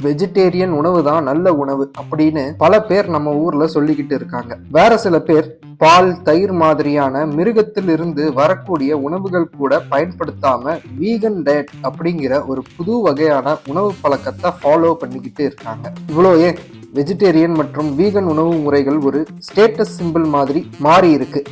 Vegetarian உணவு தான் நல்ல உணவு அப்படின்னு பல பேர் நம்ம ஊர்ல சொல்லிக்கிட்டு இருக்காங்க. வேற சில பேர் பால், தயிர் மாதிரியான மிருகத்தில் இருந்து வரக்கூடிய உணவுகள் கூட பயன்படுத்தாம வீகன் டயட் அப்படிங்கிற ஒரு புது வகையான உணவு பழக்கத்தை ஃபாலோ பண்ணிக்கிட்டு இருக்காங்க. இவ்வளோ ஏன் வெஜிடேரியன் மற்றும் வீகன் உணவு முறைகள் ஒரு ஸ்டேட்டஸ் சிம்பிள் மாதிரி மாறி இருக்கு.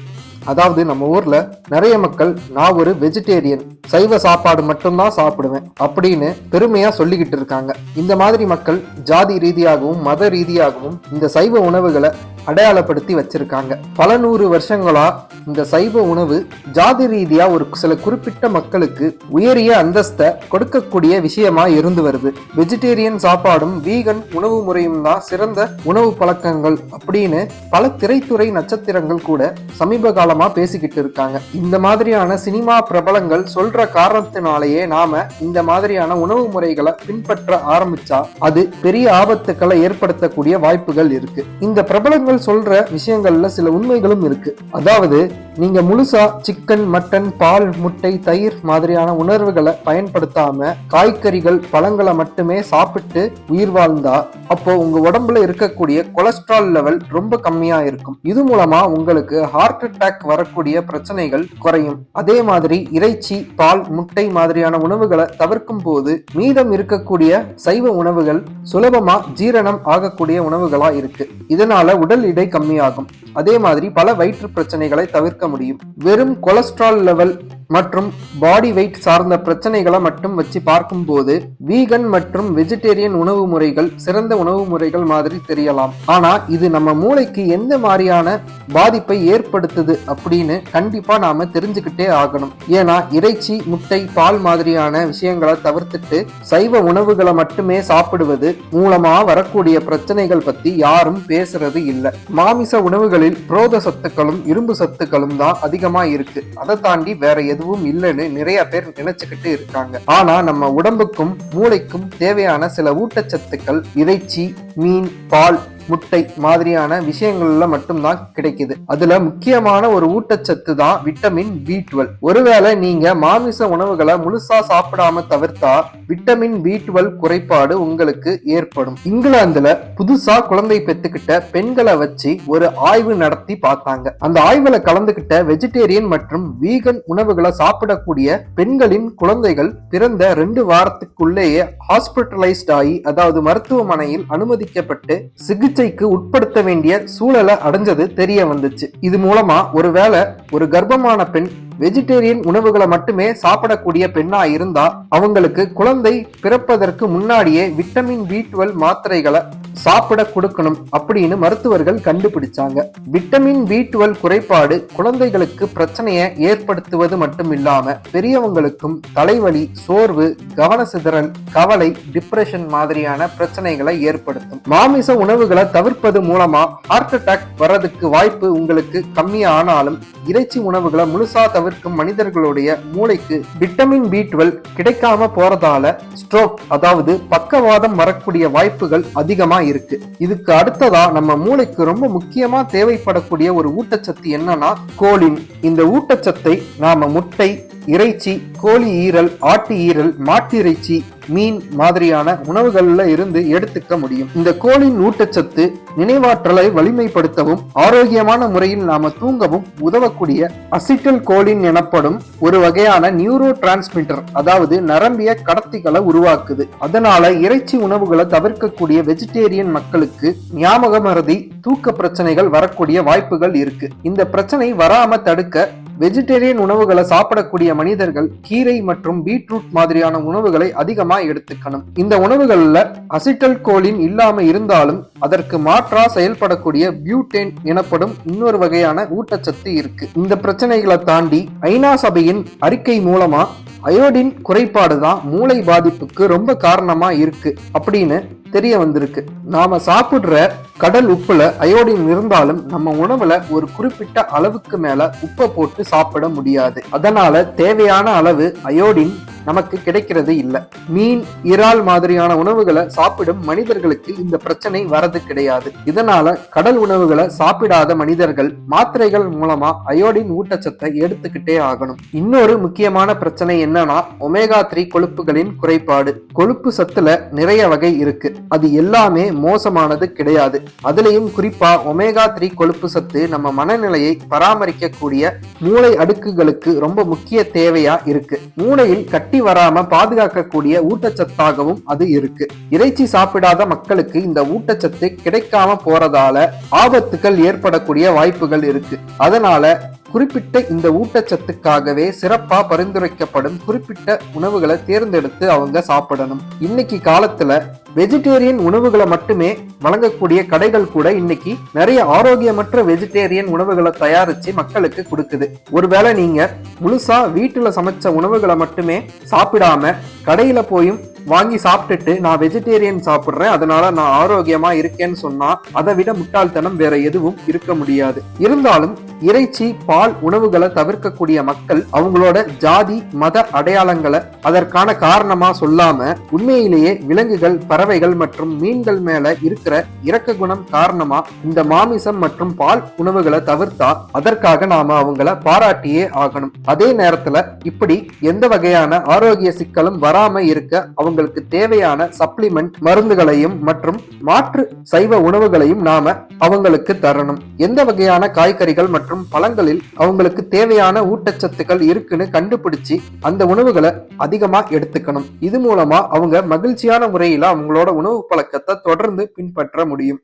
அதாவது நம்ம ஊர்ல நிறைய மக்கள் நான் ஒரு வெஜிடேரியன், சைவ சாப்பாடு மட்டும்தான் சாப்பிடுவேன் அப்படின்னு பெருமையா சொல்லிக்கிட்டு இருக்காங்க. இந்த மாதிரி மக்கள் ஜாதி ரீதியாகவும் மத ரீதியாகவும் இந்த சைவ உணவுகளை அடையாளப்படுத்தி வச்சிருக்காங்க. பல நூறு வருஷங்களா இந்த சைவ உணவு ஜாதி ரீதியா ஒரு சில குறிப்பிட்ட மக்களுக்கு உயரிய அந்தஸ்தை கொடுக்கக்கூடிய விஷயமா இருந்து வருது. வெஜிடேரியன் சாப்பாடும் வீகன் உணவு முறையும் தான் சிறந்த உணவு பழக்கங்கள் அப்படின்னு பல திரைத்துறை நட்சத்திரங்கள் கூட சமீப காலமா பேசிக்கிட்டு இருக்காங்க. இந்த மாதிரியான சினிமா பிரபலங்கள் சொல்ற காரணத்தினாலேயே நாம இந்த மாதிரியான உணவு முறைகளை பின்பற்ற ஆரம்பிச்சா அது பெரிய ஆபத்துக்களை ஏற்படுத்தக்கூடிய வாய்ப்புகள் இருக்கு. இந்த பிரபலங்கள் சொல்ற விஷயங்கள்ல சில உண்மைகளும் இருக்கு. அதாவது நீங்க முழுசா சிக்கன், மட்டன், பால், முட்டை, தயிர் மாதிரியான உணர்வுகளை பயன்படுத்தாம காய்கறிகள், பழங்களை மட்டுமே சாப்பிட்டு உயிர் வாழ்ந்தா அப்போ உங்க உடம்புல இருக்கக்கூடிய கொலஸ்ட்ரால் லெவல் ரொம்ப கம்மியா இருக்கும். இது மூலமா உங்களுக்கு ஹார்ட் அட்டாக் வரக்கூடிய பிரச்சனைகள் குறையும். அதே மாதிரி இறைச்சி, பால், முட்டை மாதிரியான உணவுகளை தவிர்க்கும் போது மீதம் இருக்கக்கூடிய சைவ உணவுகள் சுலபமா ஜீரணம் ஆகக்கூடிய உணவுகளா இருக்கு. இதனால உடல் எடை கம்மியாகும். அதே மாதிரி பல வயிற்று பிரச்சனைகளை தவிர்க்க முடியும். வெறும் கொலஸ்ட்ரால் லெவல் மற்றும் பாடி வெயிட் சார்ந்த பிரச்சனைகளை மட்டும் வச்சு பார்க்கும்போது வீகன் மற்றும் வெஜிடேரியன் உணவு முறைகள் சிறந்த உணவு முறைகள் மாதிரி தெரியலாம். ஆனா இது நம்ம மூளைக்கு எந்த மாதிரியான பாதிப்பை ஏற்படுத்துது அப்படின்னு கண்டிப்பா நாம தெரிஞ்சுக்கிட்டே ஆகணும். ஏன்னா இறைச்சி, முட்டை, பால் மாதிரியான விஷயங்களை தவிர்த்துட்டு சைவ உணவுகளை மட்டுமே சாப்பிடுவது மூலமா வரக்கூடிய பிரச்சனைகள் பத்தி யாரும் பேசுறது இல்லை. மாமிச உணவுகளில் புரோத சத்துக்களும் இரும்பு சத்துக்களும் தான் அதிகமா இருக்கு. அதை தாண்டி வேற எதுவும் இல்லைன்னு நிறைய பேர் நினைச்சுக்கிட்டு இருக்காங்க. ஆனா நம்ம உடம்புக்கும் மூளைக்கும் தேவையான சில ஊட்டச்சத்துக்கள் இறைச்சி, மீன், பால், முட்டை மாதிரியான விஷயங்கள்ல மட்டும்தான் கிடைக்குது. அதுல முக்கியமான ஒரு ஊட்டச்சத்து தான் விட்டமின் B12. ஒருவேளை நீங்க மாமிச உணவுகளை முழுசா சாப்பிடாம தவிர்த்தா விட்டமின் B12 குறைபாடு உங்களுக்கு ஏற்படும். இங்கிலாந்துல புதுசா குழந்தை பெத்துக்கிட்ட பெண்களை வச்சு ஒரு ஆய்வு நடத்தி பார்த்தாங்க. அந்த ஆய்வுல கலந்துகிட்ட வெஜிடேரியன் மற்றும் வீகன் உணவுகளை சாப்பிடக்கூடிய பெண்களின் குழந்தைகள் பிறந்த 2 வாரத்துக்குள்ளேயே ஹாஸ்பிட்டலைஸ்ட் ஆகி, அதாவது மருத்துவமனையில் அனுமதிக்கப்பட்டு சிகிச்சைக்கு உட்படுத்த வேண்டிய சூழலை அடைஞ்சது தெரிய வந்துச்சு. இது மூலமா ஒருவேளை ஒரு கர்ப்பமான பெண் வெஜிடேரியன் உணவுகளை மட்டுமே சாப்பிடக்கூடிய பெண்ணா இருந்தா அவங்களுக்கு குழந்தை பிறப்பதற்கு முன்னாடியே விட்டமின் B12 மாத்திரைகளை சாப்பிட கொடுக்கணும் அப்படின்னு மருத்துவர்கள் கண்டுபிடிச்சாங்க. விட்டமின் B12 குறைபாடு குழந்தைகளுக்கு பிரச்சனையை ஏற்படுத்துவது மட்டும் இல்லாம பெரியவங்களுக்கும் தலைவலி, சோர்வு, கவன சிதறல், கவலை, டிப்ரெஷன் மாதிரியான பிரச்சனைகளை ஏற்படுத்தும். மாமிச உணவுகளை தவிர்ப்பது மூலமா ஹார்ட் அட்டாக் வர்றதுக்கு வாய்ப்பு உங்களுக்கு கம்மியானாலும் இறைச்சி உணவுகளை முழுசா தவிர்க்கும் மனிதர்களுடைய மூளைக்கு விட்டமின் B12 கிடைக்காம போறதால ஸ்ட்ரோக், அதாவது பக்கவாதம் வரக்கூடிய வாய்ப்புகள் அதிகமா இருக்கு. இதுக்கு அடுத்ததா நம்ம மூளைக்கு ரொம்ப முக்கியமா தேவைப்படக்கூடிய ஒரு ஊட்டச்சத்து என்னன்னா கோலின். இந்த ஊட்டச்சத்தை நாம முட்டை, இறைச்சி, கோழி ஈரல், ஆட்டு ஈரல், மாட்டு இறைச்சி, மீன் மாதிரியான உணவுகள்ல இருந்து எடுத்துக்க முடியும். இந்த கோலின் ஊட்டச்சத்து நினைவாற்றலை வலிமைப்படுத்தவும் ஆரோக்கியமான முறையில் நாம தூங்கவும் உதவக்கூடிய அசிட்டல் கோலின் எனப்படும் ஒரு வகையான நியூரோ டிரான்ஸ்மிட்டர், அதாவது நரம்பிய கடத்திகளை உருவாக்குது. அதனால இறைச்சி உணவுகளை தவிர்க்கக்கூடிய வெஜிடேரியன் மக்களுக்கு ஞாபக மறதி, தூக்க பிரச்சனைகள் வரக்கூடிய வாய்ப்புகள் இருக்கு. இந்த பிரச்சனை வராம தடுக்க வெஜிடேரியன் உணவுகளை சாப்பிடக்கூடிய மனிதர்கள் கீரை மற்றும் பீட்ரூட் மாதிரியான உணவுகளை அதிகமா எடுத்துக்கணும். இந்த உணவுகள்ல அசிட்டல் கோலின் இல்லாம இருந்தாலும் அதற்கு மாற்றா செயல்படக்கூடிய பியூட்டேன் எனப்படும் இன்னொரு வகையான ஊட்டச்சத்து இருக்கு. இந்த பிரச்சனைகளை தாண்டி ஐநா சபையின் அறிக்கை மூலமா அயோடின் குறைபாடு தான் மூளை பாதிப்புக்கு ரொம்ப காரணமா இருக்கு அப்படின்னு தெரிய வந்திருக்கு. நாம சாப்பிடுற கடல் உப்புல அயோடின் இருந்தாலும் நம்ம உணவுல ஒரு குறிப்பிட்ட அளவுக்கு மேல உப்பை போட்டு சாப்பிட முடியாது. அதனால தேவையான அளவு அயோடின் நமக்கு கிடைக்கிறது இல்ல. மீன், இறால் மாதிரியான உணவுகளை சாப்பிடும் மனிதர்களுக்கு இந்த பிரச்சனை வரது கிடையாது. இதனால கடல் உணவுகளை சாப்பிடாத மனிதர்கள் மாத்திரைகள் மூலமா அயோடின் ஊட்டச்சத்தை எடுத்துக்கிட்டே ஆகணும். இன்னொரு முக்கியமான பிரச்சனை என்னன்னா ஒமேகா 3 கொழுப்புகளின் குறைபாடு. கொழுப்பு சத்துல நிறைய வகை இருக்கு, அது எல்லாமே மோசமானது கிடையாது. அதுலயும் குறிப்பா ஒமேகா 3 கொழுப்பு சத்து நம்ம மனநிலையை பராமரிக்க கூடிய மூளை அடுக்குகளுக்கு ரொம்ப முக்கிய தேவையா இருக்கு. மூளையில் கட்டி வராம பாதுகாக்கக்கூடிய ஊட்டச்சத்தாகவும் அது இருக்கு. இறைச்சி சாப்பிடாத மக்களுக்கு இந்த ஊட்டச்சத்து கிடைக்காம போறதால ஆபத்துகள் ஏற்படக்கூடிய வாய்ப்புகள் இருக்கு. அதனால குறிப்பிட்ட இந்த ஊட்டச்சத்துக்காகவே சிறப்பா பரிந்துரைக்கப்படும் குறிப்பிட்ட உணவுகளை தேர்ந்தெடுத்து அவங்க சாப்பிடணும். இன்னைக்கு காலத்துல வெஜிடேரியன் உணவுகளை மட்டுமே வழங்கக்கூடிய கடைகள் கூட இன்னைக்கு நிறைய ஆரோக்கியமற்ற வெஜிடேரியன் உணவுகளை தயாரிச்சு மக்களுக்கு கொடுக்குது. ஒருவேளை நீங்க முழுசா வீட்டுல சமைச்ச உணவுகளை மட்டுமே சாப்பிடாம கடையில போயும் வாங்கி சாப்பிட்டுட்டு நான் வெஜிடேரியன் சாப்பிடுறேன் அதனால நான் ஆரோக்கியமா இருக்கேன்னு சொன்னா அதை விட முட்டாள்தனம் வேற எதுவும் இருக்க முடியாது. இருந்தாலும் இறைச்சி, பால் உணவுகளை தவிர்க்கக்கூடிய மக்கள் அவங்களோட ஜாதி, மத அடையாளங்களை அதற்கான காரணமா சொல்லாம உண்மையிலேயே விலங்குகள், பறவைகள் மற்றும் மீன்கள் மேல இருக்கிற இரக்க குணம் காரணமா இந்த மாமிசம் மற்றும் பால் உணவுகளை தவிர்த்தா அதற்காக நாம அவங்கள பாராட்டியே ஆகணும். அதே நேரத்துல இப்படி எந்த வகையான ஆரோக்கிய சிக்கலும் வராம இருக்க அவங்களுக்கு தேவையான சப்ளிமெண்ட் மருந்துகளையும் மற்றும் மாற்று சைவ உணவுகளையும் நாம அவங்களுக்கு தரணும். எந்த வகையான காய்கறிகள் மற்றும் பழங்களில் அவங்களுக்கு தேவையான ஊட்டச்சத்துக்கள் இருக்குன்னு கண்டுபிடிச்சு அந்த உணவுகளை அதிகமா எடுத்துக்கணும். இது மூலமா அவங்க மகிழ்ச்சியான முறையில அவங்களோட உணவு பழக்கத்தை தொடர்ந்து பின்பற்ற முடியும்.